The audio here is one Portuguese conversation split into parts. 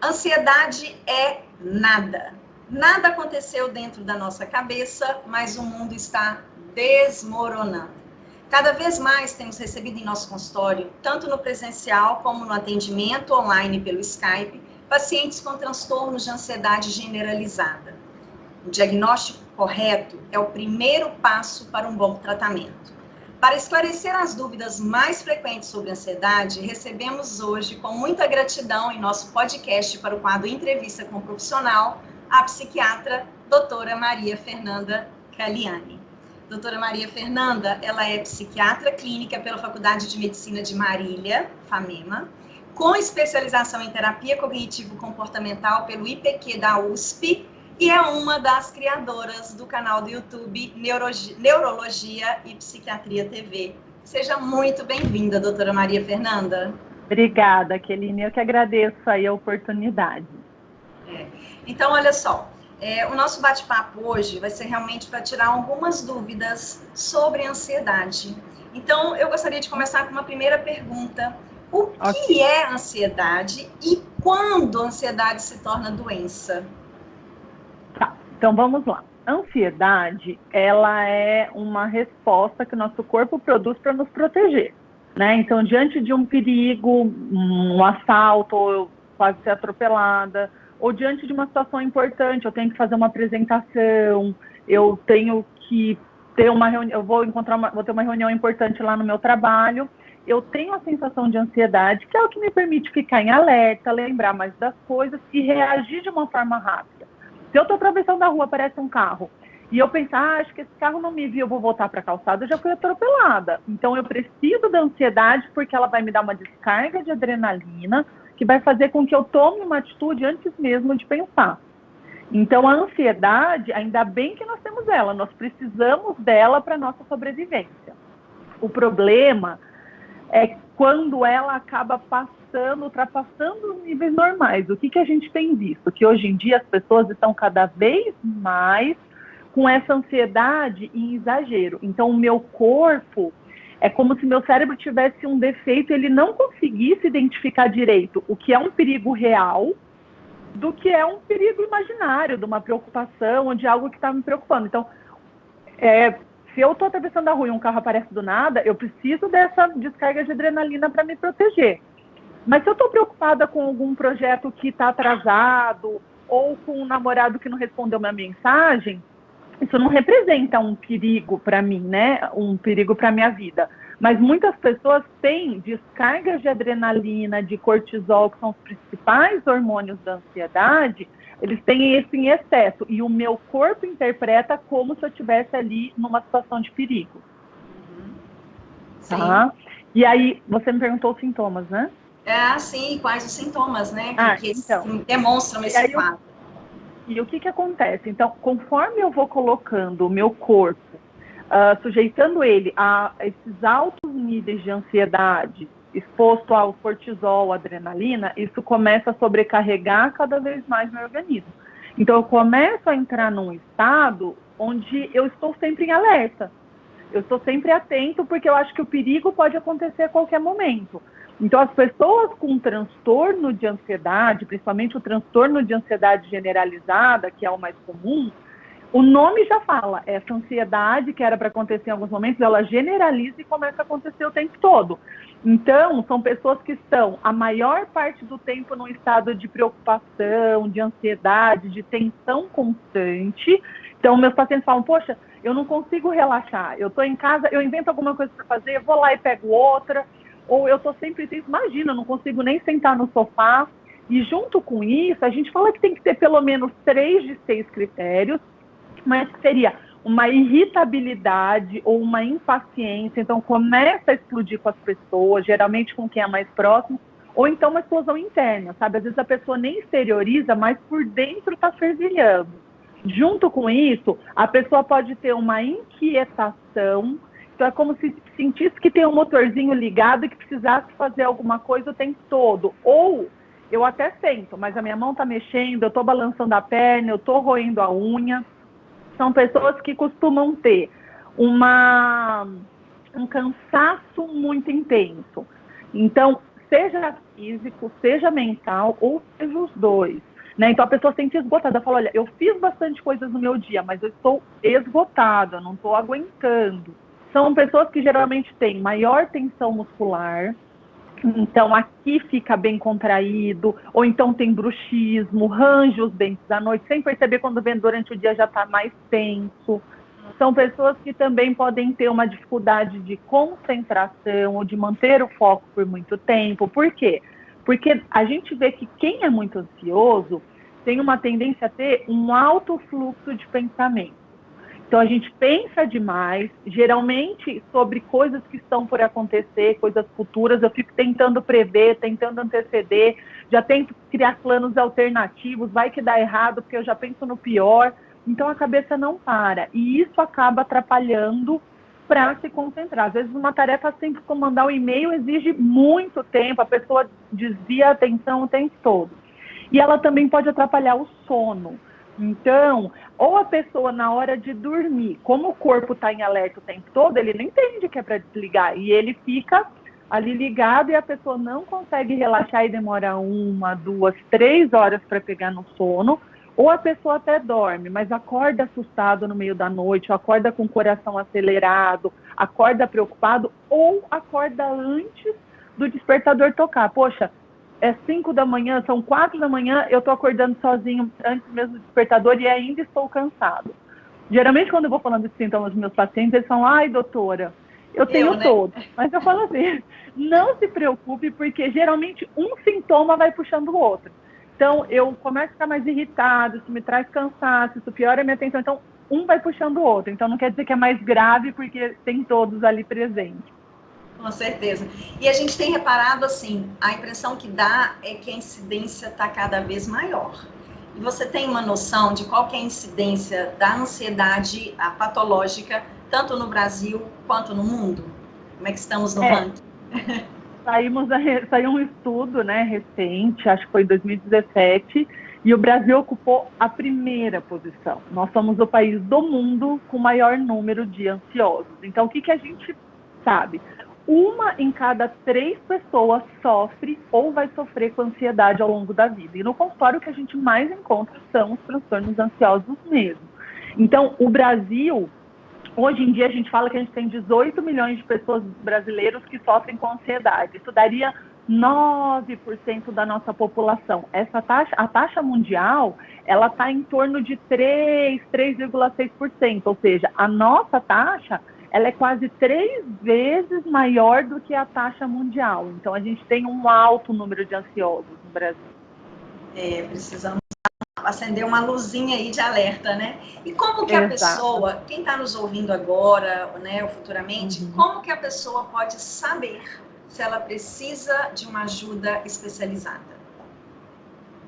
Ansiedade é nada. Nada aconteceu dentro da nossa cabeça, mas o mundo está desmoronando. Cada vez mais temos recebido em nosso consultório, tanto no presencial como no atendimento online pelo Skype, pacientes com transtornos de ansiedade generalizada. O diagnóstico correto é o primeiro passo para um bom tratamento. Para esclarecer as dúvidas mais frequentes sobre ansiedade, recebemos hoje, com muita gratidão, em nosso podcast para o quadro Entrevista com o Profissional, a psiquiatra doutora Maria Fernanda Caliani. Doutora Maria Fernanda, ela é psiquiatra clínica pela Faculdade de Medicina de Marília, FAMEMA, com especialização em terapia cognitivo-comportamental pelo IPQ da USP, e é uma das criadoras do canal do YouTube Neurologia e Psiquiatria TV. Seja muito bem-vinda, doutora Maria Fernanda. Obrigada, Keline. Eu que agradeço aí a oportunidade. Então, olha só, o nosso bate-papo hoje vai ser realmente para tirar algumas dúvidas sobre ansiedade. Então, eu gostaria de começar com uma primeira pergunta. O que é ansiedade e quando a ansiedade se torna doença? Tá, então vamos lá. A ansiedade, ela é uma resposta que o nosso corpo produz para nos proteger, né? Então, diante de um perigo, um assalto, ou eu quase ser atropelada, ou diante de uma situação importante, eu tenho que fazer uma apresentação, eu tenho que ter uma reunião, vou ter uma reunião importante lá no meu trabalho, eu tenho a sensação de ansiedade, que é o que me permite ficar em alerta, lembrar mais das coisas e reagir de uma forma rápida. Se eu estou atravessando a rua, aparece um carro, e eu penso, acho que esse carro não me viu, eu vou voltar para a calçada, eu já fui atropelada. Então, eu preciso da ansiedade, porque ela vai me dar uma descarga de adrenalina, que vai fazer com que eu tome uma atitude antes mesmo de pensar. Então, a ansiedade, ainda bem que nós temos ela, nós precisamos dela para a nossa sobrevivência. O problema é quando ela acaba ultrapassando os níveis normais. O que a gente tem visto? Que hoje em dia as pessoas estão cada vez mais com essa ansiedade em exagero. Então, o meu corpo é como se meu cérebro tivesse um defeito, ele não conseguisse identificar direito o que é um perigo real do que é um perigo imaginário, de uma preocupação ou de algo que está me preocupando. Então, se eu estou atravessando a rua e um carro aparece do nada, eu preciso dessa descarga de adrenalina para me proteger. Mas se eu estou preocupada com algum projeto que está atrasado ou com um namorado que não respondeu minha mensagem, isso não representa um perigo para mim, né? Um perigo para a minha vida. Mas muitas pessoas têm descargas de adrenalina, de cortisol, que são os principais hormônios da ansiedade, eles têm isso em excesso. E o meu corpo interpreta como se eu estivesse ali numa situação de perigo. Tá? E aí, você me perguntou os sintomas, né? Sim, quais os sintomas, né? Que então, demonstram esse quadro. E o que acontece? Então, conforme eu vou colocando o meu corpo, sujeitando ele a esses altos níveis de ansiedade, exposto ao cortisol, adrenalina, isso começa a sobrecarregar cada vez mais meu organismo. Então, eu começo a entrar num estado onde eu estou sempre em alerta. Eu estou sempre atento, porque eu acho que o perigo pode acontecer a qualquer momento. Então, as pessoas com transtorno de ansiedade, principalmente o transtorno de ansiedade generalizada, que é o mais comum, o nome já fala, essa ansiedade que era para acontecer em alguns momentos, ela generaliza e começa a acontecer o tempo todo. Então, são pessoas que estão a maior parte do tempo num estado de preocupação, de ansiedade, de tensão constante. Então, meus pacientes falam, poxa, eu não consigo relaxar, eu estou em casa, eu invento alguma coisa para fazer, eu vou lá e pego outra, ou eu estou sempre tenso, imagina, eu não consigo nem sentar no sofá. E junto com isso, a gente fala que tem que ter pelo menos 3 de 6 critérios, mas seria uma irritabilidade ou uma impaciência, então começa a explodir com as pessoas, geralmente com quem é mais próximo, ou então uma explosão interna, sabe? Às vezes a pessoa nem exterioriza, mas por dentro está fervilhando. Junto com isso, a pessoa pode ter uma inquietação, então é como se sentisse que tem um motorzinho ligado e que precisasse fazer alguma coisa o tempo todo. Ou eu até sento, mas a minha mão está mexendo, eu estou balançando a perna, eu estou roendo a unha. São pessoas que costumam ter um cansaço muito intenso. Então, seja físico, seja mental, ou seja os dois. Né? Então a pessoa se sente esgotada, fala, olha, eu fiz bastante coisas no meu dia, mas eu estou esgotada, não estou aguentando. São pessoas que geralmente têm maior tensão muscular, então aqui fica bem contraído, ou então tem bruxismo, range os dentes à noite, sem perceber, quando vem durante o dia já está mais tenso. São pessoas que também podem ter uma dificuldade de concentração ou de manter o foco por muito tempo. Por quê? Porque a gente vê que quem é muito ansioso tem uma tendência a ter um alto fluxo de pensamento. Então, a gente pensa demais, geralmente sobre coisas que estão por acontecer, coisas futuras. Eu fico tentando prever, tentando anteceder, já tento criar planos alternativos, vai que dá errado, porque eu já penso no pior. Então, a cabeça não para. E isso acaba atrapalhando para se concentrar. Às vezes, uma tarefa simples como mandar um e-mail exige muito tempo, a pessoa desvia a atenção o tempo todo. E ela também pode atrapalhar o sono. Então, ou a pessoa, na hora de dormir, como o corpo está em alerta o tempo todo, ele não entende que é para desligar, e ele fica ali ligado, e a pessoa não consegue relaxar e demora 1, 2, 3 horas para pegar no sono, ou a pessoa até dorme, mas acorda assustado no meio da noite, ou acorda com o coração acelerado, acorda preocupado, ou acorda antes do despertador tocar. Poxa, é 5 da manhã, são 4 da manhã, eu estou acordando sozinho antes mesmo do despertador e ainda estou cansado. Geralmente, quando eu vou falando de sintomas dos meus pacientes, eles falam, ai, doutora, eu tenho todos. Mas eu falo assim, não se preocupe, porque geralmente um sintoma vai puxando o outro. Então, eu começo a ficar mais irritado, isso me traz cansaço, isso piora a minha atenção. Então, um vai puxando o outro. Então, não quer dizer que é mais grave, porque tem todos ali presentes. Com certeza. E a gente tem reparado, assim, a impressão que dá é que a incidência está cada vez maior. E você tem uma noção de qual que é a incidência da ansiedade patológica, tanto no Brasil quanto no mundo? Como é que estamos no ranking? Saiu um estudo, né, recente, acho que foi em 2017, e o Brasil ocupou a primeira posição. Nós somos o país do mundo com maior número de ansiosos. Então, o que a gente sabe? 1 em cada 3 pessoas sofre ou vai sofrer com ansiedade ao longo da vida. E no consultório, o que a gente mais encontra são os transtornos ansiosos mesmo. Então, o Brasil, hoje em dia, a gente fala que a gente tem 18 milhões de pessoas brasileiros que sofrem com ansiedade. Isso daria 9% da nossa população. A taxa mundial, ela está em torno de 3,6%. Ou seja, a nossa taxa, ela é quase 3 vezes maior do que a taxa mundial. Então, a gente tem um alto número de ansiosos no Brasil. Precisamos acender uma luzinha aí de alerta, né? E como que a pessoa, quem está nos ouvindo agora, né, ou futuramente, como que a pessoa pode saber se ela precisa de uma ajuda especializada?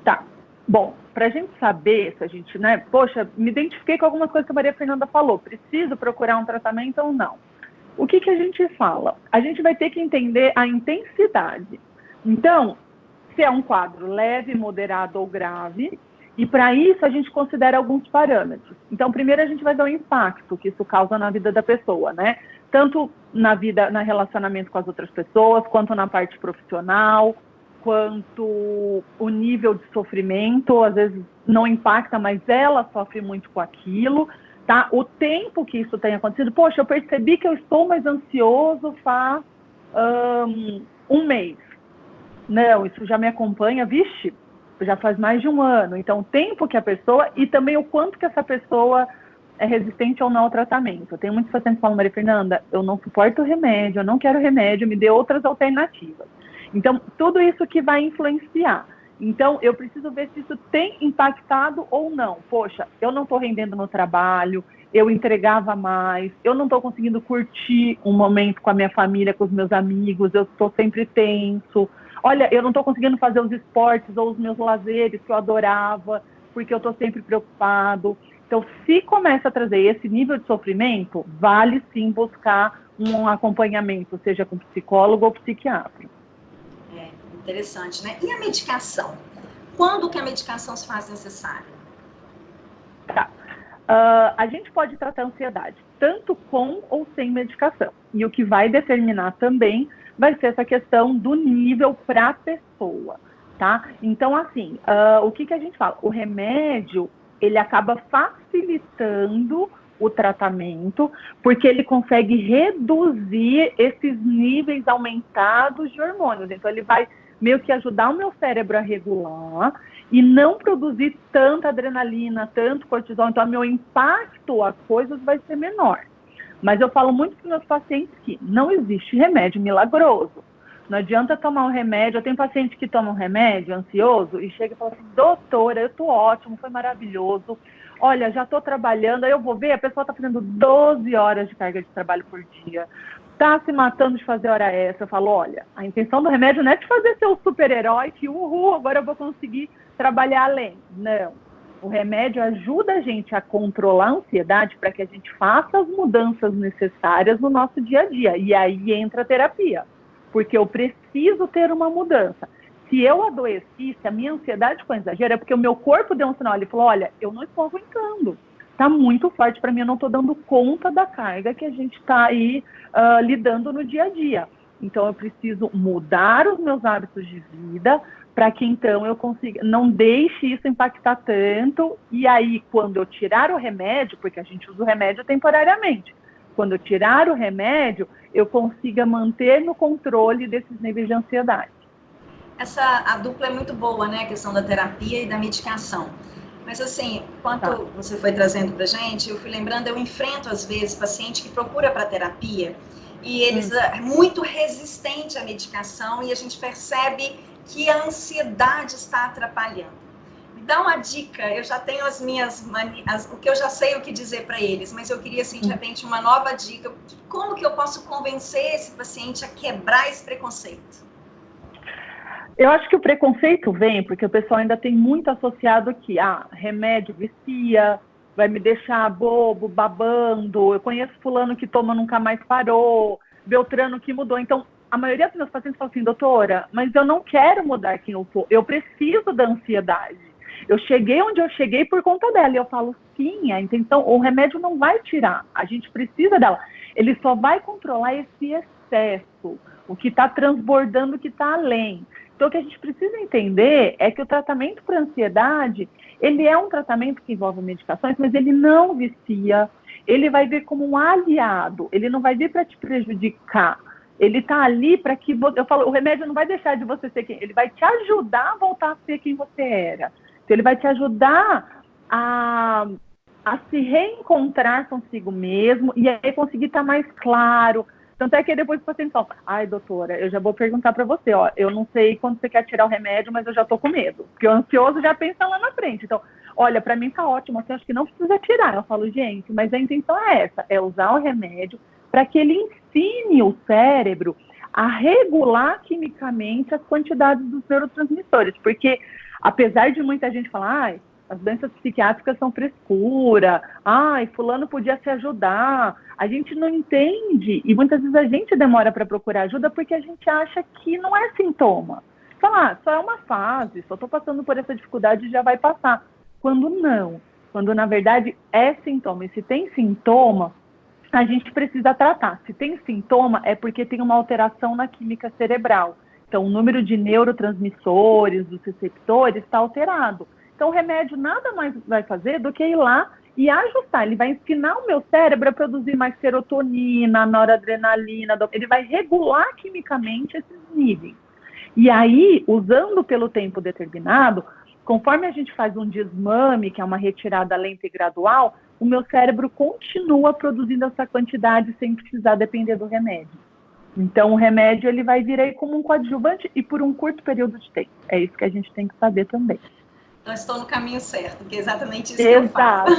Tá. Bom, para a gente saber se a gente, né, poxa, me identifiquei com algumas coisas que a Maria Fernanda falou, preciso procurar um tratamento ou não? O que a gente fala? A gente vai ter que entender a intensidade. Então, se é um quadro leve, moderado ou grave, e para isso a gente considera alguns parâmetros. Então, primeiro a gente vai ver o impacto que isso causa na vida da pessoa, né? Tanto na vida, no relacionamento com as outras pessoas, quanto na parte profissional, quanto o nível de sofrimento, às vezes não impacta, mas ela sofre muito com aquilo, tá? O tempo que isso tem acontecido, poxa, eu percebi que eu estou mais ansioso faz 1 mês. Não, isso já me acompanha, vixe, já faz mais de 1 ano. Então, o tempo que a pessoa, e também o quanto que essa pessoa é resistente ou não ao tratamento. Eu tenho muitos pacientes que falam, Maria Fernanda, eu não suporto remédio, eu não quero remédio, me dê outras alternativas. Então, tudo isso que vai influenciar. Então, eu preciso ver se isso tem impactado ou não. Poxa, eu não estou rendendo no trabalho, eu entregava mais, eu não estou conseguindo curtir um momento com a minha família, com os meus amigos, eu estou sempre tenso. Olha, eu não estou conseguindo fazer os esportes ou os meus lazeres que eu adorava, porque eu estou sempre preocupado. Então, se começa a trazer esse nível de sofrimento, vale sim buscar um acompanhamento, seja com psicólogo ou psiquiatra. Interessante, né? E a medicação? Quando que a medicação se faz necessária? Tá. A gente pode tratar a ansiedade tanto com ou sem medicação. E o que vai determinar também vai ser essa questão do nível para a pessoa, tá? Então, assim, o que a gente fala? O remédio, ele acaba facilitando o tratamento, porque ele consegue reduzir esses níveis aumentados de hormônios. Então, ele vai meio que ajudar o meu cérebro a regular e não produzir tanta adrenalina, tanto cortisol. Então, o meu impacto às coisas vai ser menor. Mas eu falo muito para os meus pacientes que não existe remédio milagroso. Não adianta tomar um remédio. Eu tenho paciente que toma um remédio ansioso e chega e fala assim, doutora, eu estou ótimo, foi maravilhoso. Olha, já estou trabalhando, aí eu vou ver, a pessoa está fazendo 12 horas de carga de trabalho por dia, está se matando de fazer hora extra. Eu falo, olha, a intenção do remédio não é te fazer ser o super-herói que, agora eu vou conseguir trabalhar além. Não. O remédio ajuda a gente a controlar a ansiedade para que a gente faça as mudanças necessárias no nosso dia a dia. E aí entra a terapia, porque eu preciso ter uma mudança. Se eu adoeci, se a minha ansiedade ficou exagero, é porque o meu corpo deu um sinal. Ele falou, olha, eu não estou aguentando. Está muito forte para mim, eu não estou dando conta da carga que a gente está aí lidando no dia a dia. Então, eu preciso mudar os meus hábitos de vida para que, então, eu consiga, não deixe isso impactar tanto. E aí, quando eu tirar o remédio, porque a gente usa o remédio temporariamente, quando eu tirar o remédio, eu consiga manter no controle desses níveis de ansiedade. A dupla é muito boa, né? A questão da terapia e da medicação. Mas assim, enquanto você foi trazendo pra gente, eu fui lembrando, eu enfrento às vezes paciente que procura para terapia e eles é muito resistente à medicação e a gente percebe que a ansiedade está atrapalhando. Me dá uma dica, eu já tenho as minhas o que eu já sei o que dizer para eles, mas eu queria assim, de repente, uma nova dica. Como que eu posso convencer esse paciente a quebrar esse preconceito? Eu acho que o preconceito vem porque o pessoal ainda tem muito associado que remédio vicia, vai me deixar bobo, babando. Eu conheço fulano que toma nunca mais parou, Beltrano que mudou. Então, a maioria dos meus pacientes falam assim, doutora, mas eu não quero mudar quem eu sou, eu preciso da ansiedade. Eu cheguei onde eu cheguei por conta dela. E eu falo, sim, a intenção, o remédio não vai tirar, a gente precisa dela. Ele só vai controlar esse excesso, o que está transbordando, o que está além. Então, o que a gente precisa entender é que o tratamento para ansiedade, ele é um tratamento que envolve medicações, mas ele não vicia, ele vai vir como um aliado, ele não vai vir para te prejudicar. Ele está ali para que, eu falo, o remédio não vai deixar de você ser quem, ele vai te ajudar a voltar a ser quem você era. Então, ele vai te ajudar a se reencontrar consigo mesmo e aí conseguir estar mais claro. Tanto é que depois o paciente fala, ai, doutora, eu já vou perguntar para você, eu não sei quando você quer tirar o remédio, mas eu já tô com medo. Porque o ansioso já pensa lá na frente. Então, olha, para mim tá ótimo, assim, acho que não precisa tirar. Eu falo, gente, mas a intenção é essa, é usar o remédio para que ele ensine o cérebro a regular quimicamente as quantidades dos neurotransmissores. Porque, apesar de muita gente falar, as doenças psiquiátricas são frescura, fulano podia se ajudar. A gente não entende, e muitas vezes a gente demora para procurar ajuda porque a gente acha que não é sintoma. Fala, só é uma fase, só estou passando por essa dificuldade e já vai passar. Quando não, quando na verdade é sintoma. E se tem sintoma, a gente precisa tratar. Se tem sintoma, é porque tem uma alteração na química cerebral. Então, o número de neurotransmissores, dos receptores, está alterado. Então, o remédio nada mais vai fazer do que ir lá e ajustar. Ele vai ensinar o meu cérebro a produzir mais serotonina, noradrenalina, ele vai regular quimicamente esses níveis. E aí, usando pelo tempo determinado, conforme a gente faz um desmame, que é uma retirada lenta e gradual, o meu cérebro continua produzindo essa quantidade sem precisar depender do remédio. Então, o remédio ele vai vir aí como um coadjuvante e por um curto período de tempo. É isso que a gente tem que saber também. Então, estou no caminho certo, que é exatamente isso que eu falo.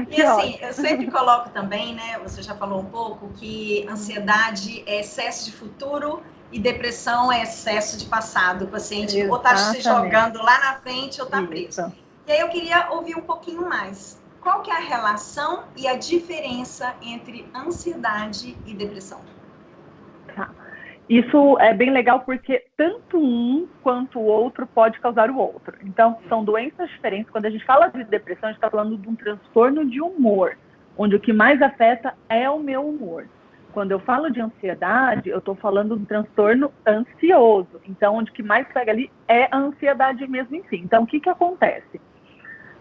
E assim, eu sempre coloco também, né, você já falou um pouco, que ansiedade é excesso de futuro e depressão é excesso de passado. O paciente ou está se jogando lá na frente ou está preso. E aí eu queria ouvir um pouquinho mais. Qual que é a relação e a diferença entre ansiedade e depressão? Tá. Isso é bem legal porque tanto um quanto o outro pode causar o outro. Então, são doenças diferentes. Quando a gente fala de depressão, a gente está falando de um transtorno de humor, onde o que mais afeta é o meu humor. Quando eu falo de ansiedade, eu estou falando do transtorno ansioso. Então, onde que mais pega ali é a ansiedade mesmo em si. Então, o que acontece?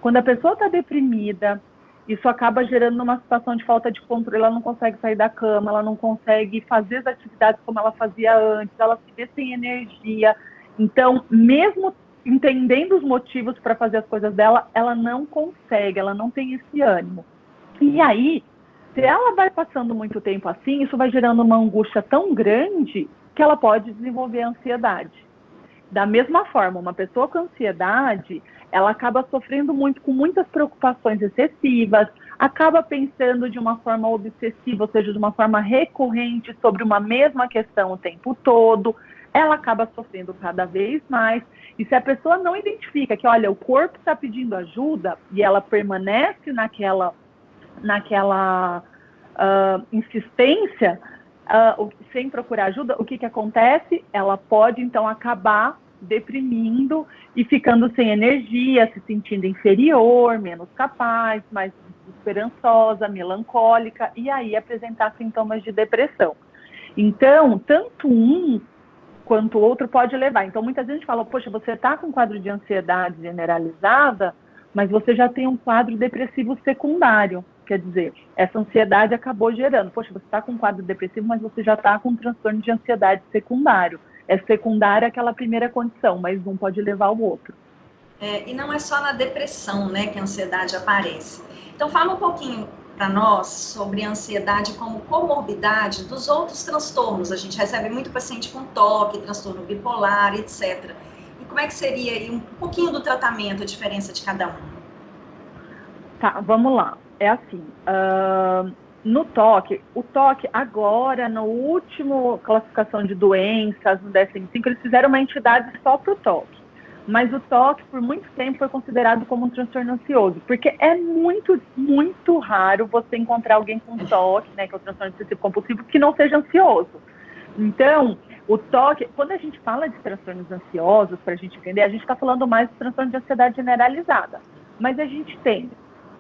Quando a pessoa está deprimida, isso acaba gerando uma situação de falta de controle, ela não consegue sair da cama, ela não consegue fazer as atividades como ela fazia antes, ela se vê sem energia. Então, mesmo entendendo os motivos para fazer as coisas dela, ela não consegue, ela não tem esse ânimo. E aí, se ela vai passando muito tempo assim, isso vai gerando uma angústia tão grande que ela pode desenvolver ansiedade. Da mesma forma, uma pessoa com ansiedade, ela acaba sofrendo muito com muitas preocupações excessivas, acaba pensando de uma forma obsessiva, ou seja, de uma forma recorrente sobre uma mesma questão o tempo todo, ela acaba sofrendo cada vez mais. E se a pessoa não identifica que, olha, o corpo está pedindo ajuda e ela permanece naquela insistência, sem procurar ajuda, o que acontece? Ela pode, então, acabar deprimindo e ficando sem energia, se sentindo inferior, menos capaz, mais desesperançosa, melancólica, e aí apresentar sintomas de depressão. Então, tanto um quanto o outro pode levar. Então, muitas vezes a gente fala, poxa, você está com um quadro de ansiedade generalizada, mas você já tem um quadro depressivo secundário. Quer dizer, essa ansiedade acabou gerando. Poxa, você está com um quadro depressivo, mas você já está com um transtorno de ansiedade secundário. É secundária aquela primeira condição, mas um pode levar ao outro. E não é só na depressão, né, que a ansiedade aparece. Então, fala um pouquinho para nós sobre a ansiedade como comorbidade dos outros transtornos. A gente recebe muito paciente com TOC, transtorno bipolar, etc. E como é que seria aí um pouquinho do tratamento, a diferença de cada um? Tá, vamos lá. É assim, no TOC, o TOC agora, no último classificação de doenças, no DSM-5, eles fizeram uma entidade só para o TOC. Mas o TOC, por muito tempo, foi considerado como um transtorno ansioso, porque é muito, muito raro você encontrar alguém com TOC, né, que é o transtorno obsessivo compulsivo, que não seja ansioso. Então, o TOC, quando a gente fala de transtornos ansiosos, para a gente entender, a gente está falando mais de transtorno de ansiedade generalizada. Mas a gente tem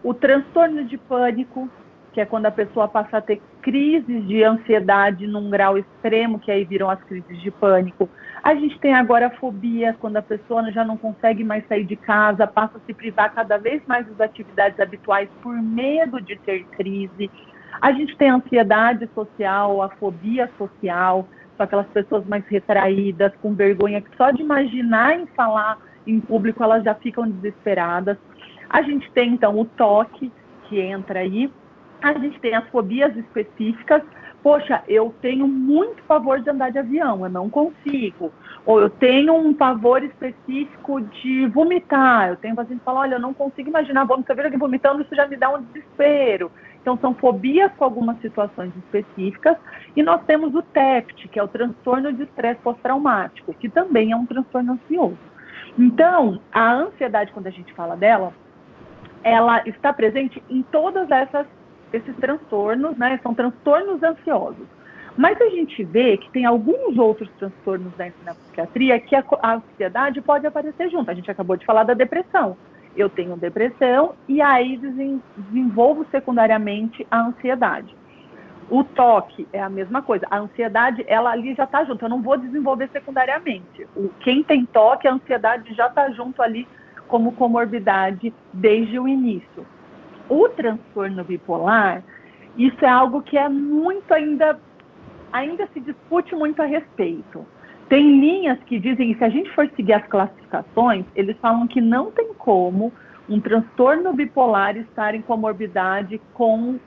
o transtorno de pânico, que é quando a pessoa passa a ter crises de ansiedade num grau extremo, que aí viram as crises de pânico. A gente tem agora a fobia, quando a pessoa já não consegue mais sair de casa, passa a se privar cada vez mais das atividades habituais por medo de ter crise. A gente tem a ansiedade social, a fobia social, são aquelas pessoas mais retraídas, com vergonha, que só de imaginar em falar em público elas já ficam desesperadas. A gente tem, então, o TOC, que entra aí. A gente tem as fobias específicas. Poxa, eu tenho muito pavor de andar de avião, eu não consigo. Ou eu tenho um pavor específico de vomitar. Eu tenho paciente que fala, olha, eu não consigo imaginar vômito, eu vejo alguém vomitando, isso já me dá um desespero. Então, são fobias com algumas situações específicas. E nós temos o TEPT, que é o transtorno de estresse pós-traumático, que também é um transtorno ansioso. Então, a ansiedade, quando a gente fala dela, ela está presente em todos esses transtornos, né? São transtornos ansiosos. Mas a gente vê que tem alguns outros transtornos na psiquiatria que a ansiedade pode aparecer junto. A gente acabou de falar da depressão. Eu tenho depressão e aí desenvolvo secundariamente a ansiedade. O TOC é a mesma coisa. A ansiedade, ela ali já está junto. Eu não vou desenvolver secundariamente. Quem tem TOC, a ansiedade já está junto ali como comorbidade desde o início. O transtorno bipolar, isso é algo que é muito ainda se discute muito a respeito. Tem linhas que dizem, se a gente for seguir as classificações, eles falam que não tem como um transtorno bipolar estar em comorbidade com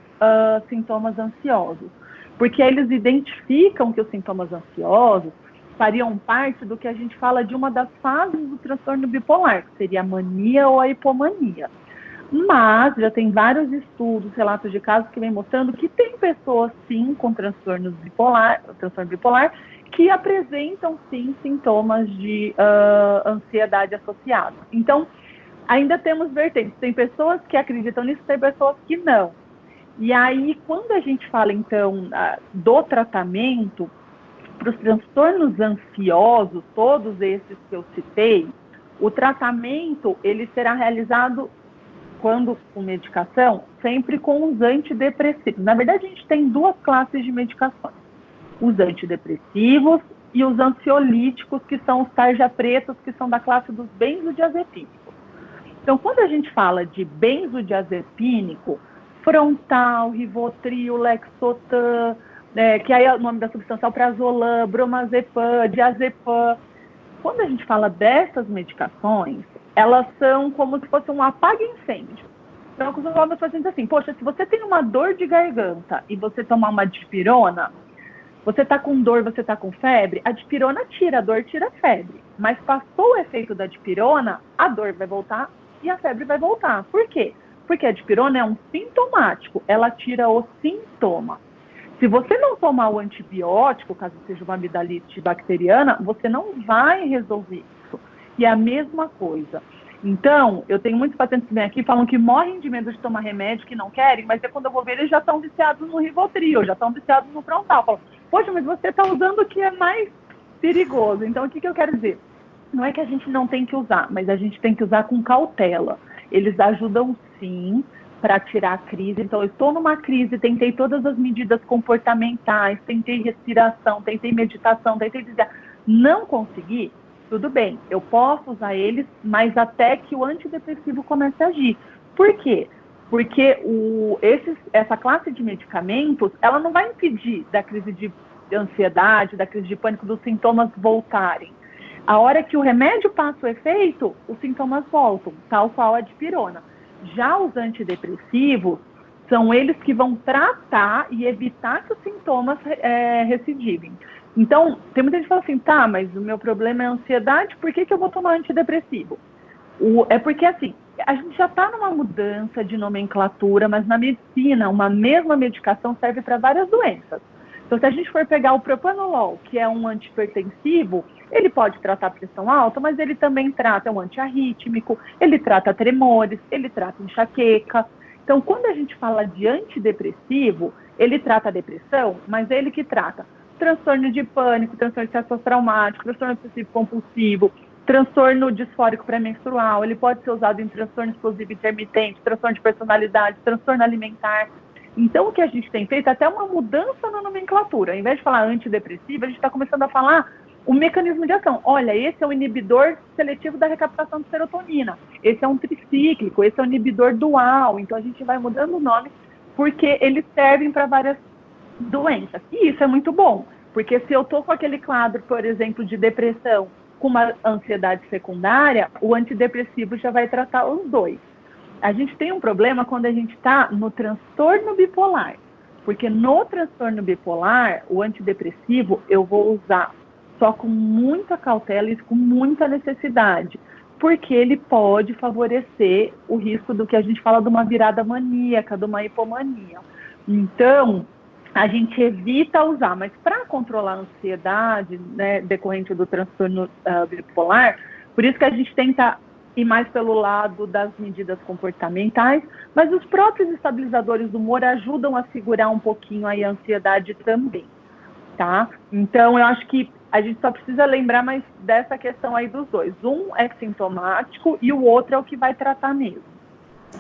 sintomas ansiosos. Porque eles identificam que os sintomas ansiosos fariam parte do que a gente fala de uma das fases do transtorno bipolar, que seria a mania ou a hipomania. Mas já tem vários estudos, relatos de casos que vem mostrando que tem pessoas, sim, com transtorno bipolar, que apresentam, sim, sintomas de ansiedade associada. Então, ainda temos vertentes. Tem pessoas que acreditam nisso, tem pessoas que não. E aí, quando a gente fala, então, do tratamento, para os transtornos ansiosos, todos esses que eu citei, o tratamento, ele será realizado quando com medicação, sempre com os antidepressivos. Na verdade, a gente tem duas classes de medicações. Os antidepressivos e os ansiolíticos, que são os tarja pretos, que são da classe dos benzodiazepínicos. Então, quando a gente fala de benzodiazepínico, Frontal, Rivotril, Lexotan, que aí é o nome da substância, Alprazolam, Bromazepam, Diazepam. Quando a gente fala dessas medicações, elas são como se fosse um apaga-incêndio. Então, quando eu falo para os pacientes assim, poxa, se você tem uma dor de garganta e você tomar uma dipirona, você está com dor, você está com febre, a dipirona tira a dor, tira a febre. Mas passou o efeito da dipirona, a dor vai voltar e a febre vai voltar. Por quê? Porque a dipirona é um sintomático, ela tira o sintoma. Se você não tomar o antibiótico, caso seja uma amidalite bacteriana, você não vai resolver isso. E é a mesma coisa. Então, eu tenho muitos pacientes que vêm aqui e falam que morrem de medo de tomar remédio, que não querem, mas é quando eu vou ver, eles já estão viciados no Rivotril, já estão viciados no Frontal. Eu falo, poxa, mas você está usando o que é mais perigoso. Então, o que eu quero dizer? Não é que a gente não tem que usar, mas a gente tem que usar com cautela. Eles ajudam sim para tirar a crise. Então, eu estou numa crise, tentei todas as medidas comportamentais, tentei respiração, tentei meditação, tentei dizer, não consegui, tudo bem, eu posso usar eles, mas até que o antidepressivo comece a agir. Por quê? Porque essa classe de medicamentos, ela não vai impedir da crise de ansiedade, da crise de pânico, dos sintomas voltarem. A hora que o remédio passa o efeito, os sintomas voltam, tal qual a dipirona. Já os antidepressivos são eles que vão tratar e evitar que os sintomas recidivem. Então, tem muita gente que fala assim, tá, mas o meu problema é a ansiedade, por que eu vou tomar antidepressivo? É porque, assim, a gente já está numa mudança de nomenclatura, mas na medicina, uma mesma medicação serve para várias doenças. Então, se a gente for pegar o propanolol, que é um antihipertensivo, ele pode tratar pressão alta, mas ele também trata um antiarrítmico, ele trata tremores, ele trata enxaqueca. Então, quando a gente fala de antidepressivo, ele trata a depressão, mas é ele que trata transtorno de pânico, transtorno de estresse traumático, transtorno obsessivo compulsivo, transtorno disfórico pré-menstrual, ele pode ser usado em transtorno explosivo intermitente, transtorno de personalidade, transtorno alimentar. Então, o que a gente tem feito é até uma mudança na nomenclatura. Ao invés de falar antidepressivo, a gente está começando a falar o mecanismo de ação. Olha, esse é o inibidor seletivo da recaptação de serotonina. Esse é um tricíclico, esse é um inibidor dual. Então, a gente vai mudando o nome porque eles servem para várias doenças. E isso é muito bom, porque se eu estou com aquele quadro, por exemplo, de depressão com uma ansiedade secundária, o antidepressivo já vai tratar os dois. A gente tem um problema quando a gente está no transtorno bipolar, porque no transtorno bipolar, o antidepressivo eu vou usar só com muita cautela e com muita necessidade, porque ele pode favorecer o risco do que a gente fala de uma virada maníaca, de uma hipomania. Então, a gente evita usar, mas para controlar a ansiedade, né, decorrente do transtorno bipolar, por isso que a gente tenta ir mais pelo lado das medidas comportamentais, mas os próprios estabilizadores do humor ajudam a segurar um pouquinho aí a ansiedade também, tá? Então, eu acho que a gente só precisa lembrar mais dessa questão aí dos dois. Um é sintomático e o outro é o que vai tratar mesmo.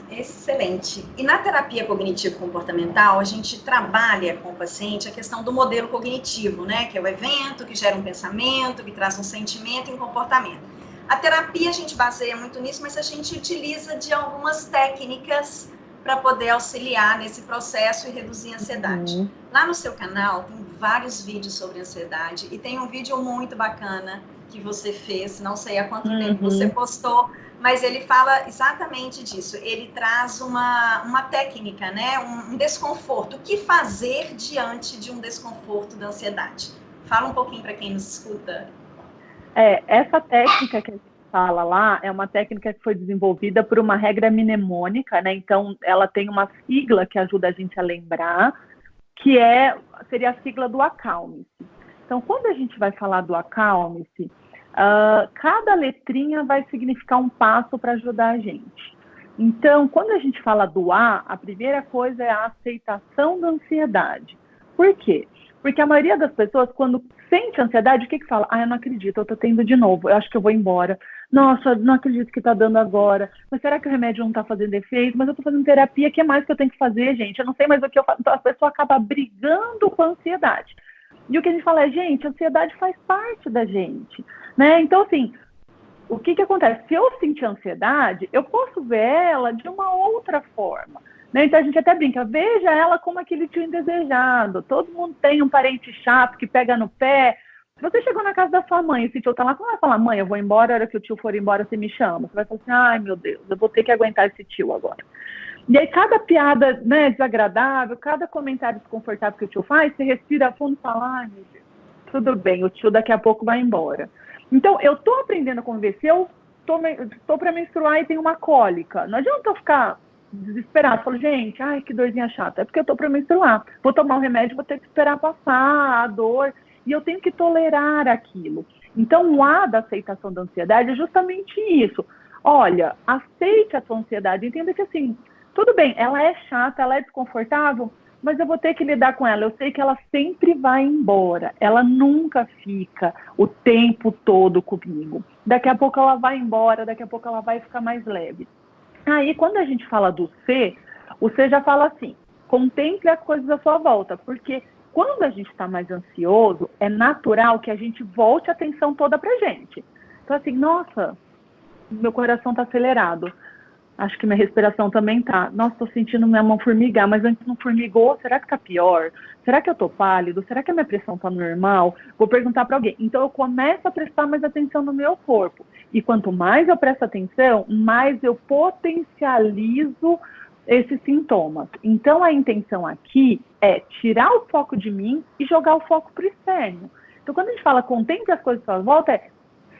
Excelente. E na terapia cognitivo-comportamental, a gente trabalha com o paciente a questão do modelo cognitivo, né? Que é o evento que gera um pensamento, que traz um sentimento e um comportamento. A terapia a gente baseia muito nisso, mas a gente utiliza de algumas técnicas para poder auxiliar nesse processo e reduzir a ansiedade. Lá no seu canal tem vários vídeos sobre ansiedade e tem um vídeo muito bacana que você fez, não sei há quanto tempo você postou, mas ele fala exatamente disso. Ele traz uma técnica, né? Um desconforto. O que fazer diante de um desconforto da ansiedade? Fala um pouquinho para quem nos escuta. Essa técnica que a gente fala lá é uma técnica que foi desenvolvida por uma regra mnemônica, né? Então, ela tem uma sigla que ajuda a gente a lembrar, que seria a sigla do Acalme-se. Então, quando a gente vai falar do Acalme-se, cada letrinha vai significar um passo para ajudar a gente. Então, quando a gente fala do A, a primeira coisa é a aceitação da ansiedade. Por quê? Porque a maioria das pessoas, quando sente ansiedade, o que fala? Eu não acredito, eu tô tendo de novo, eu acho que eu vou embora. Nossa, não acredito que está dando agora. Mas será que o remédio não está fazendo efeito? Mas eu estou fazendo terapia, o que mais que eu tenho que fazer, gente? Eu não sei mais o que eu faço. Então, a pessoa acaba brigando com a ansiedade. E o que a gente fala é, gente, a ansiedade faz parte da gente, né? Então, assim, o que acontece? Se eu sentir ansiedade, eu posso ver ela de uma outra forma, né? Então, a gente até brinca, veja ela como aquele tio indesejado. Todo mundo tem um parente chato que pega no pé. Se você chegou na casa da sua mãe, esse tio tá lá, você vai falar, mãe, eu vou embora, a hora que o tio for embora, você me chama. Você vai falar assim, ai, meu Deus, eu vou ter que aguentar esse tio agora. E aí, cada piada, né, desagradável, cada comentário desconfortável que o tio faz, você respira fundo e fala, ai, meu Deus, tudo bem, o tio daqui a pouco vai embora. Então, eu tô aprendendo a conviver. Se eu tô para menstruar e tenho uma cólica, não adianta eu ficar desesperado. Falo, gente, ai, que dorzinha chata. É porque eu tô para menstruar. Vou tomar um remédio, vou ter que esperar passar a dor. E eu tenho que tolerar aquilo. Então, o A da aceitação da ansiedade é justamente isso. Olha, aceite a sua ansiedade. Entenda que, assim, tudo bem, ela é chata, ela é desconfortável, mas eu vou ter que lidar com ela. Eu sei que ela sempre vai embora. Ela nunca fica o tempo todo comigo. Daqui a pouco ela vai embora, daqui a pouco ela vai ficar mais leve. Aí, quando a gente fala do C, o C já fala assim, contemple as coisas à sua volta, porque quando a gente está mais ansioso, é natural que a gente volte a atenção toda pra gente. Então, assim, nossa, meu coração está acelerado. Acho que minha respiração também tá. Nossa, tô sentindo minha mão formigar, mas antes não formigou. Será que tá pior? Será que eu tô pálido? Será que a minha pressão tá normal? Vou perguntar para alguém. Então eu começo a prestar mais atenção no meu corpo. E quanto mais eu presto atenção, mais eu potencializo esses sintomas. Então a intenção aqui é tirar o foco de mim e jogar o foco pro externo. Então quando a gente fala contemple as coisas à sua volta,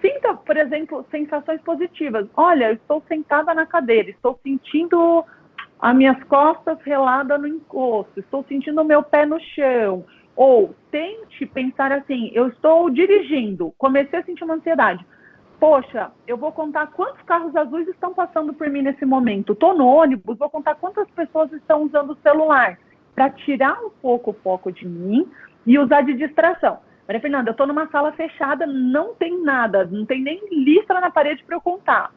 sinta, por exemplo, sensações positivas. Olha, eu estou sentada na cadeira, estou sentindo as minhas costas reladas no encosto, estou sentindo o meu pé no chão. Ou tente pensar assim, eu estou dirigindo, comecei a sentir uma ansiedade. Poxa, eu vou contar quantos carros azuis estão passando por mim nesse momento. Estou no ônibus, vou contar quantas pessoas estão usando o celular. Para tirar um pouco o foco de mim e usar de distração. Maria Fernanda, eu estou numa sala fechada, não tem nada, não tem nem listra na parede para eu contar.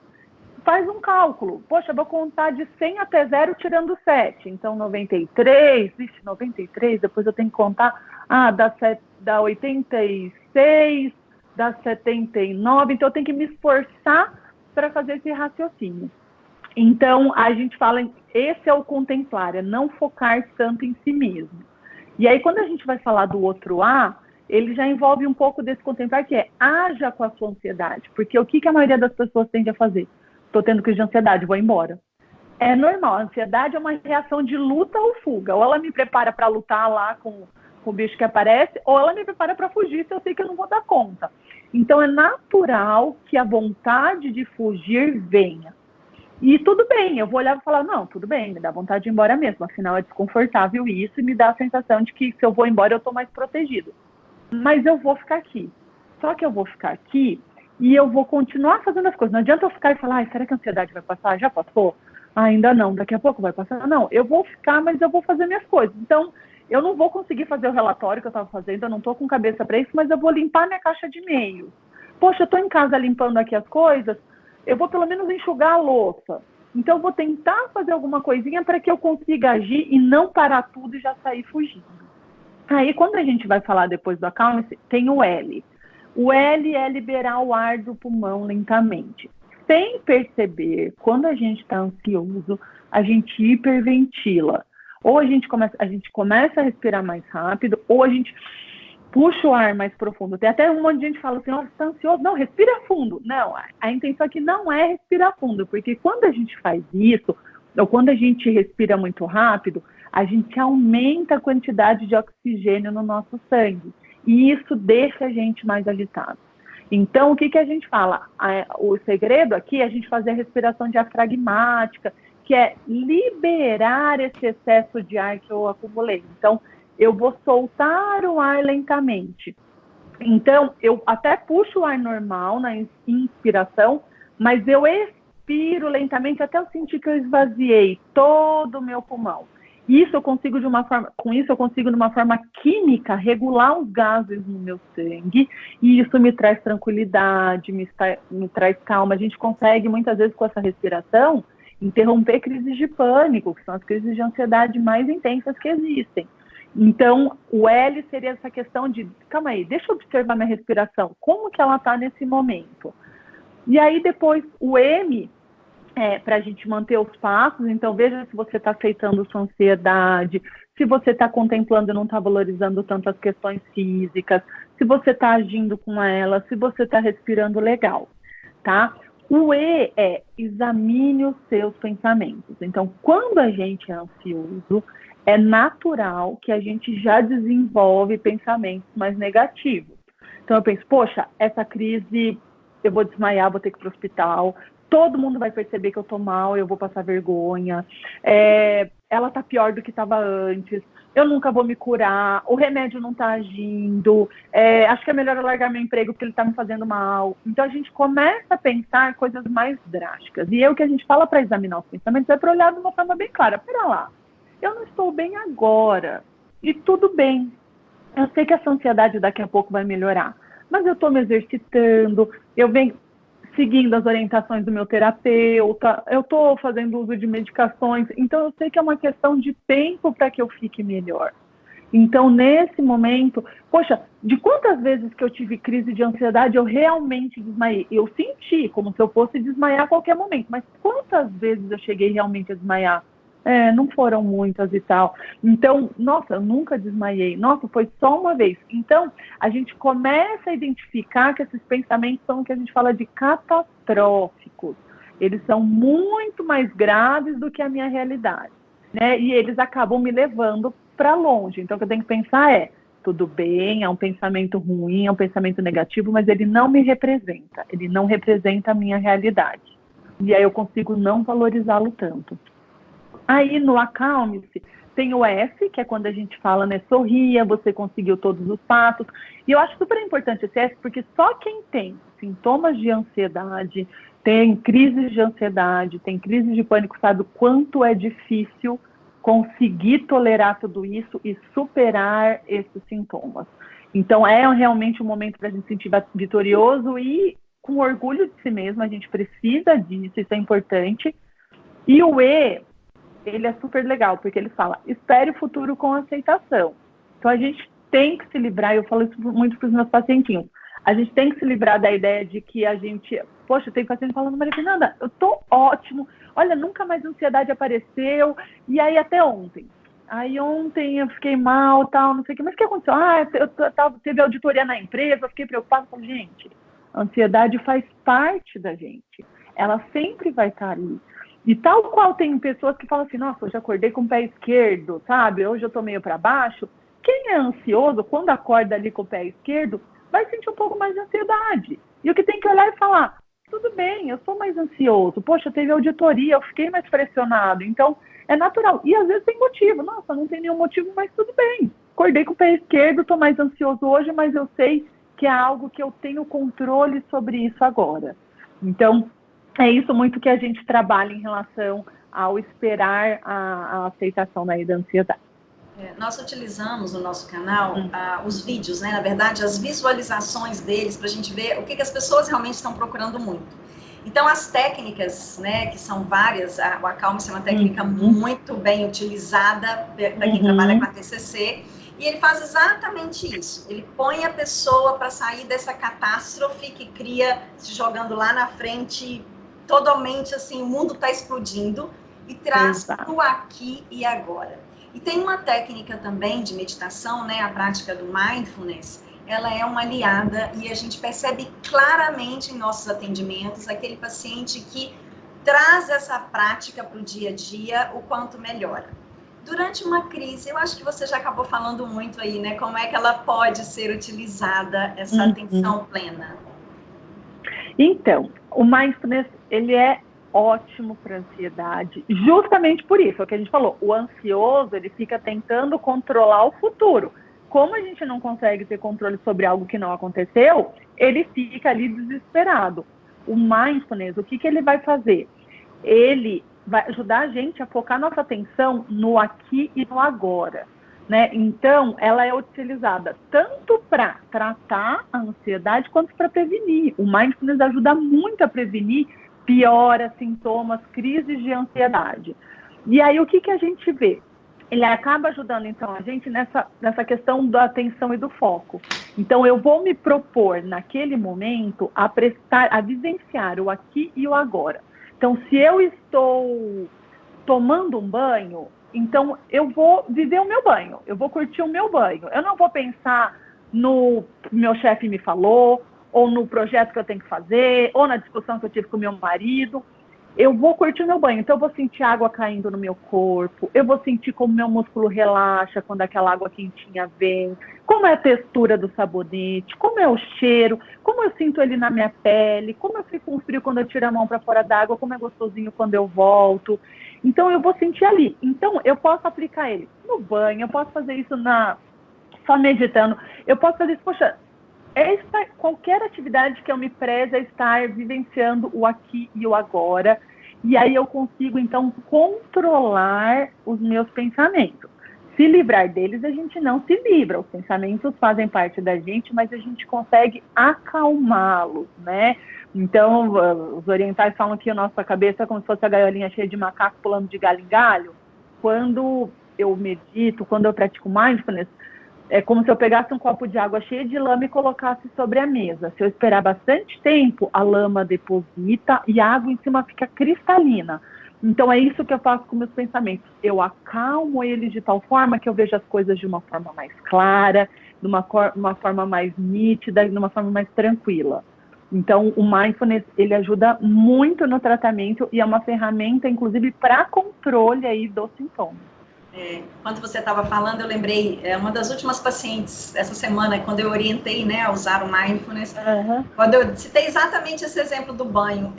Faz um cálculo. Poxa, eu vou contar de 100 até 0 tirando 7. Então, 93, 93, depois eu tenho que contar, dá 86, dá 79. Então, eu tenho que me esforçar para fazer esse raciocínio. Então, a gente fala, esse é o contemplar, é não focar tanto em si mesmo. E aí, quando a gente vai falar do outro A, ele já envolve um pouco desse contemplar, que é haja com a sua ansiedade. Porque o que a maioria das pessoas tende a fazer? Estou tendo crise de ansiedade, vou embora. É normal, a ansiedade é uma reação de luta ou fuga. Ou ela me prepara para lutar lá com o bicho que aparece, ou ela me prepara para fugir se eu sei que eu não vou dar conta. Então, é natural que a vontade de fugir venha. E tudo bem, eu vou olhar e falar, não, tudo bem, me dá vontade de ir embora mesmo. Afinal, é desconfortável isso e me dá a sensação de que se eu vou embora, eu estou mais protegido. Mas eu vou ficar aqui. Só que eu vou ficar aqui e eu vou continuar fazendo as coisas. Não adianta eu ficar e falar, será que a ansiedade vai passar? Já passou? Ainda não, daqui a pouco vai passar? Não, eu vou ficar, mas eu vou fazer minhas coisas. Então, eu não vou conseguir fazer o relatório que eu estava fazendo, eu não estou com cabeça para isso, mas eu vou limpar minha caixa de e-mails. Poxa, eu estou em casa limpando aqui as coisas, eu vou pelo menos enxugar a louça. Então, eu vou tentar fazer alguma coisinha para que eu consiga agir e não parar tudo e já sair fugindo. Aí, quando a gente vai falar depois do acalme, tem o L. O L é liberar o ar do pulmão lentamente. Sem perceber, quando a gente está ansioso, a gente hiperventila. Ou a gente começa a respirar mais rápido, ou a gente puxa o ar mais profundo. Tem até um monte de gente que fala assim, você está ansioso? Não, respira fundo. Não, a intenção aqui não é respirar fundo, porque quando a gente faz isso, ou quando a gente respira muito rápido, a gente aumenta a quantidade de oxigênio no nosso sangue. E isso deixa a gente mais agitado. Então, o que a gente fala? O segredo aqui é a gente fazer a respiração diafragmática, que é liberar esse excesso de ar que eu acumulei. Então, eu vou soltar o ar lentamente. Então, eu até puxo o ar normal na inspiração, mas eu expiro lentamente até eu sentir que eu esvaziei todo o meu pulmão. Isso eu consigo com isso eu consigo de uma forma química regular os gases no meu sangue, e isso me traz tranquilidade, me traz calma. A gente consegue muitas vezes com essa respiração interromper crises de pânico, que são as crises de ansiedade mais intensas que existem. Então, o L seria essa questão de, calma aí, deixa eu observar minha respiração, como que ela está nesse momento. E aí depois o M, para a gente manter os passos. Então, veja se você está aceitando sua ansiedade, se você está contemplando e não está valorizando tanto as questões físicas, se você está agindo com ela, se você está respirando legal, tá? O E é examine os seus pensamentos. Então, quando a gente é ansioso, é natural que a gente já desenvolve pensamentos mais negativos. Então, eu penso, poxa, essa crise, eu vou desmaiar, vou ter que ir para o hospital, todo mundo vai perceber que eu tô mal, eu vou passar vergonha, ela tá pior do que estava antes, eu nunca vou me curar, o remédio não tá agindo, acho que é melhor eu largar meu emprego porque ele tá me fazendo mal. Então a gente começa a pensar coisas mais drásticas. E o que a gente fala para examinar os pensamentos é para olhar de uma forma bem clara. Pera lá, eu não estou bem agora, e tudo bem. Eu sei que essa ansiedade daqui a pouco vai melhorar, mas eu estou me exercitando, eu venho seguindo as orientações do meu terapeuta, eu estou fazendo uso de medicações, então eu sei que é uma questão de tempo para que eu fique melhor. Então, nesse momento, poxa, de quantas vezes que eu tive crise de ansiedade, eu realmente desmaiei? Eu senti como se eu fosse desmaiar a qualquer momento, mas quantas vezes eu cheguei realmente a desmaiar? Não foram muitas e tal. Então, nossa, eu nunca desmaiei. Nossa, foi só uma vez. Então, a gente começa a identificar que esses pensamentos são o que a gente fala de catastróficos. Eles são muito mais graves do que a minha realidade, né? E eles acabam me levando para longe. Então, o que eu tenho que pensar é, tudo bem, é um pensamento ruim, é um pensamento negativo, mas ele não me representa. Ele não representa a minha realidade. E aí eu consigo não valorizá-lo tanto. Aí no Acalme-se tem o S, que é quando a gente fala, né, sorria, você conseguiu todos os passos. E eu acho super importante esse S, porque só quem tem sintomas de ansiedade, tem crises de ansiedade, tem crises de pânico, sabe o quanto é difícil conseguir tolerar tudo isso e superar esses sintomas. Então é realmente um momento para a gente se sentir vitorioso e com orgulho de si mesmo. A gente precisa disso, isso é importante. E o E, ele é super legal, porque ele fala, espere o futuro com aceitação. Então, a gente tem que se livrar, eu falo isso muito para os meus pacientinhos, a gente tem que se livrar da ideia de que a gente... Poxa, tem paciente falando, Maria Fernanda, eu tô ótimo, olha, nunca mais ansiedade apareceu, e aí até ontem. Aí ontem eu fiquei mal, tal, não sei o que, mas o que aconteceu? Teve auditoria na empresa, eu fiquei preocupada com gente. A ansiedade faz parte da gente, ela sempre vai estar ali. E tal qual tem pessoas que falam assim, nossa, hoje acordei com o pé esquerdo, sabe? Hoje eu tô meio para baixo. Quem é ansioso, quando acorda ali com o pé esquerdo, vai sentir um pouco mais de ansiedade. E o que tem que olhar e falar, tudo bem, eu sou mais ansioso. Poxa, teve auditoria, eu fiquei mais pressionado. Então, é natural. E às vezes tem motivo. Nossa, não tem nenhum motivo, mas tudo bem. Acordei com o pé esquerdo, tô mais ansioso hoje, mas eu sei que é algo que eu tenho controle sobre isso agora. Então, é isso muito que a gente trabalha em relação ao esperar a aceitação da ansiedade. Nós utilizamos no nosso canal os vídeos, né? Na verdade, as visualizações deles, para a gente ver o que as pessoas realmente estão procurando muito. Então, as técnicas, né, que são várias, o Acalme-se é uma técnica muito bem utilizada para quem trabalha com a TCC, e ele faz exatamente isso. Ele põe a pessoa para sair dessa catástrofe que cria, se jogando lá na frente, totalmente assim, o mundo está explodindo, e traz para o aqui e agora. E tem uma técnica também de meditação, né, a prática do mindfulness, ela é uma aliada e a gente percebe claramente em nossos atendimentos aquele paciente que traz essa prática para o dia a dia, o quanto melhora. Durante uma crise, eu acho que você já acabou falando muito aí, né, como é que ela pode ser utilizada, essa atenção plena. Então, o mindfulness, ele é ótimo para ansiedade, justamente por isso, é o que a gente falou, o ansioso, ele fica tentando controlar o futuro. Como a gente não consegue ter controle sobre algo que não aconteceu, ele fica ali desesperado. O mindfulness, o que ele vai fazer? Ele vai ajudar a gente a focar nossa atenção no aqui e no agora, né? Então, ela é utilizada tanto para tratar a ansiedade quanto para prevenir. O mindfulness ajuda muito a prevenir piora, sintomas, crises de ansiedade. E aí, o que a gente vê? Ele acaba ajudando, então, a gente nessa questão da atenção e do foco. Então, eu vou me propor, naquele momento, a vivenciar o aqui e o agora. Então, se eu estou tomando um banho, então eu vou viver o meu banho, eu vou curtir o meu banho. Eu não vou pensar no que meu chefe me falou, ou no projeto que eu tenho que fazer, ou na discussão que eu tive com o meu marido. Eu vou curtir o meu banho, então eu vou sentir água caindo no meu corpo, eu vou sentir como meu músculo relaxa quando aquela água quentinha vem, como é a textura do sabonete, como é o cheiro, como eu sinto ele na minha pele, como eu fico com frio quando eu tiro a mão para fora d'água, como é gostosinho quando eu volto. Então eu vou sentir ali. Então eu posso aplicar ele no banho, eu posso fazer isso só meditando, eu posso fazer isso, poxa, qualquer atividade que eu me preze a estar vivenciando o aqui e o agora, e aí eu consigo, então, controlar os meus pensamentos. Se livrar deles, a gente não se livra. Os pensamentos fazem parte da gente, mas a gente consegue acalmá-los, né? Então, os orientais falam que a nossa cabeça é como se fosse a gaiolinha cheia de macaco pulando de galho em galho. Quando eu medito, quando eu pratico mindfulness, é como se eu pegasse um copo de água cheia de lama e colocasse sobre a mesa. Se eu esperar bastante tempo, a lama deposita e a água em cima fica cristalina. Então, é isso que eu faço com meus pensamentos. Eu acalmo eles de tal forma que eu vejo as coisas de uma forma mais clara, de uma forma mais nítida, de uma forma mais tranquila. Então, o mindfulness, ele ajuda muito no tratamento e é uma ferramenta, inclusive, para controle aí dos sintomas. Quando você estava falando, eu lembrei, uma das últimas pacientes essa semana, quando eu orientei, né, a usar o mindfulness, quando eu citei exatamente esse exemplo do banho,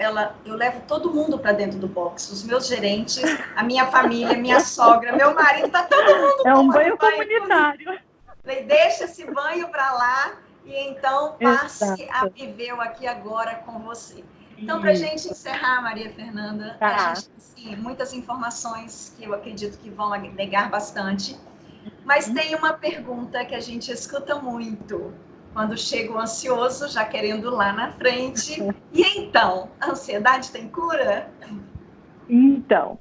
eu levo todo mundo para dentro do box, os meus gerentes, a minha família, minha sogra, meu marido, tá todo mundo é um banho comunitário. Falei, deixa esse banho para lá e então passe a viver o aqui agora com você. Então, para a gente encerrar, Maria Fernanda, a gente tem muitas informações que eu acredito que vão agregar bastante, mas tem uma pergunta que a gente escuta muito quando chega o ansioso, já querendo lá na frente. E então, a ansiedade tem cura? Então,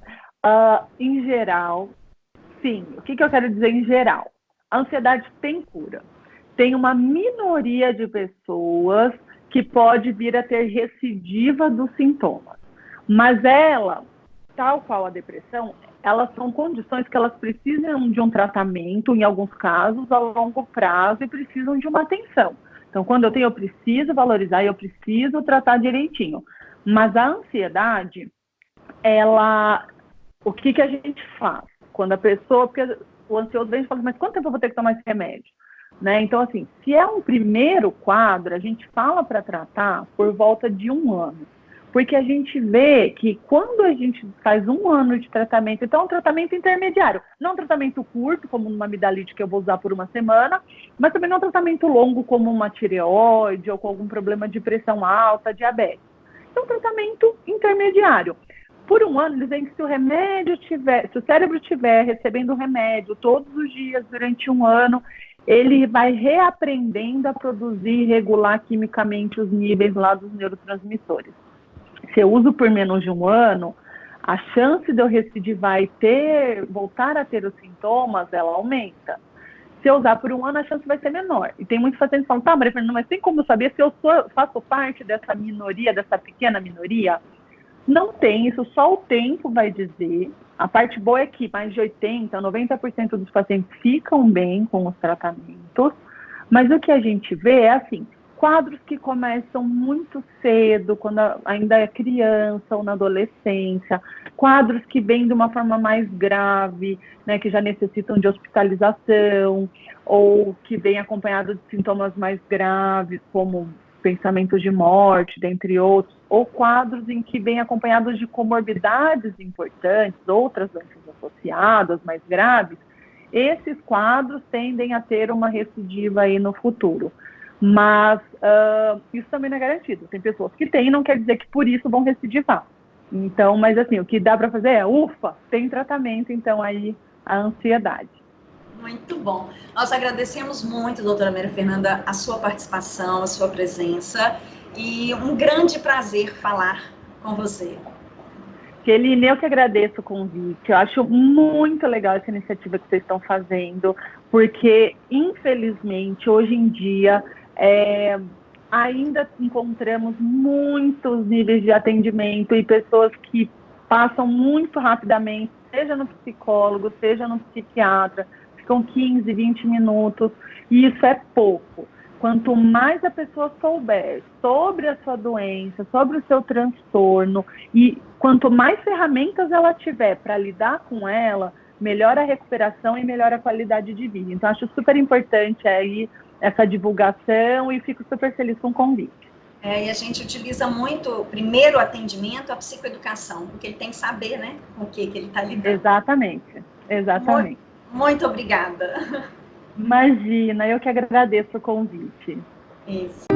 em geral, sim. O que eu quero dizer em geral? A ansiedade tem cura. Tem uma minoria de pessoas que pode vir a ter recidiva dos sintomas. Mas ela, tal qual a depressão, elas são condições que elas precisam de um tratamento, em alguns casos, a longo prazo, e precisam de uma atenção. Então, quando eu preciso valorizar, eu preciso tratar direitinho. Mas a ansiedade, o que a gente faz? Quando a pessoa, porque o ansioso vem e fala, mas quanto tempo eu vou ter que tomar esse remédio? Né? Então, assim, se é um primeiro quadro, a gente fala para tratar por volta de 1 ano. Porque a gente vê que quando a gente faz 1 ano de tratamento, então é um tratamento intermediário, não um tratamento curto, como uma amidalite que eu vou usar por 1 semana, mas também não um tratamento longo, como uma tireoide ou com algum problema de pressão alta, diabetes. Então, um tratamento intermediário. Por 1 ano, eles veem que se o cérebro estiver recebendo o remédio todos os dias durante 1 ano, ele vai reaprendendo a produzir e regular quimicamente os níveis lá dos neurotransmissores. Se eu uso por menos de 1 ano, a chance de eu recidivar e voltar a ter os sintomas, ela aumenta. Se eu usar por 1 ano, a chance vai ser menor. E tem muitos pacientes que falam, tá, Maria Fernanda, mas tem como saber se eu faço parte dessa minoria, dessa pequena minoria? Não tem, isso só o tempo vai dizer. A parte boa é que mais de 80%, 90% dos pacientes ficam bem com os tratamentos, mas o que a gente vê é assim, quadros que começam muito cedo, quando ainda é criança ou na adolescência, quadros que vêm de uma forma mais grave, né, que já necessitam de hospitalização, ou que vêm acompanhados de sintomas mais graves, como pensamentos de morte, dentre outros, ou quadros em que vêm acompanhados de comorbidades importantes, outras doenças associadas, mais graves, esses quadros tendem a ter uma recidiva aí no futuro. Mas isso também não é garantido. Tem pessoas que têm, não quer dizer que por isso vão recidivar. Então, mas assim, o que dá para fazer é, ufa, tem tratamento, então aí a ansiedade. Muito bom. Nós agradecemos muito, doutora Maria Fernanda, a sua participação, a sua presença, e um grande prazer falar com você. Keline, eu que agradeço o convite. Eu acho muito legal essa iniciativa que vocês estão fazendo, porque, infelizmente, hoje em dia, ainda encontramos muitos níveis de atendimento e pessoas que passam muito rapidamente, seja no psicólogo, seja no psiquiatra, ficam 15, 20 minutos, e isso é pouco. Quanto mais a pessoa souber sobre a sua doença, sobre o seu transtorno, e quanto mais ferramentas ela tiver para lidar com ela, melhora a recuperação e melhora a qualidade de vida. Então, acho super importante aí essa divulgação e fico super feliz com o convite. E a gente utiliza muito, primeiro, o atendimento, a psicoeducação, porque ele tem que saber, né, com o que ele está lidando. Exatamente, exatamente. Muito obrigada. Imagina, eu que agradeço o convite. Isso.